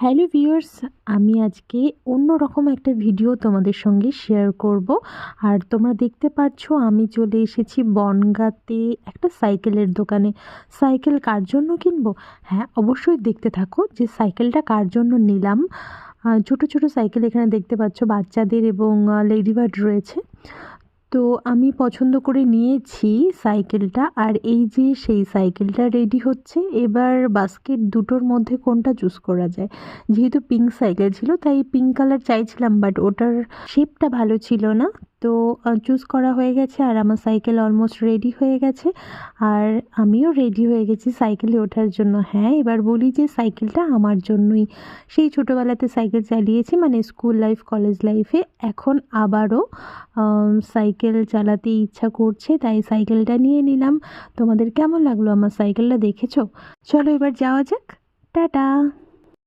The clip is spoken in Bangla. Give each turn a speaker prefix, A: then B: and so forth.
A: হ্যালো ভিউয়ার্স, আমি আজকে অন্যরকম একটা ভিডিও তোমাদের সঙ্গে শেয়ার করব। আর তোমরা দেখতে পাচ্ছ আমি চলে এসেছি বনগাঁতে একটা সাইকেলের দোকানে। সাইকেল কার জন্য কিনবো? হ্যাঁ, অবশ্যই দেখতে থাকো যে সাইকেলটা কার জন্য নিলাম। ছোট ছোট সাইকেল এখানে দেখতে পাচ্ছ, বাচ্চাদের এবং লেডি বার্ড রয়েছে। তো আমি পছন্দ করে নিয়েছি সাইকেলটা, আর এই যে সেই সাইকেলটা রেডি হচ্ছে। এবার বাস্কেট দুটোর মধ্যে কোনটা চুজ করা যায়। যেহেতু পিঙ্ক সাইকেল ছিল তাই পিঙ্ক কালার চাইছিলাম, বাট ওটার শেপটা ভালো ছিল না। তো চুজ করা হয়ে গেছে আর আমার সাইকেল অলমোস্ট রেডি হয়ে গেছে। আর আমিও রেডি হয়ে গেছি সাইকেলে ওঠার জন্য। হ্যাঁ, এবার বলি যে সাইকেলটা আমার জন্যই। সেই ছোটোবেলাতে সাইকেল চালিয়েছি, মানে স্কুল লাইফ কলেজ লাইফে। এখন আবারও সাইকেল চালাতে ইচ্ছা করছে, তাই সাইকেলটা নিয়ে নিলাম। তোমাদের কেমন লাগলো আমার সাইকেলটা, দেখেছো? চলো এবার যাওয়া যাক। টাটা।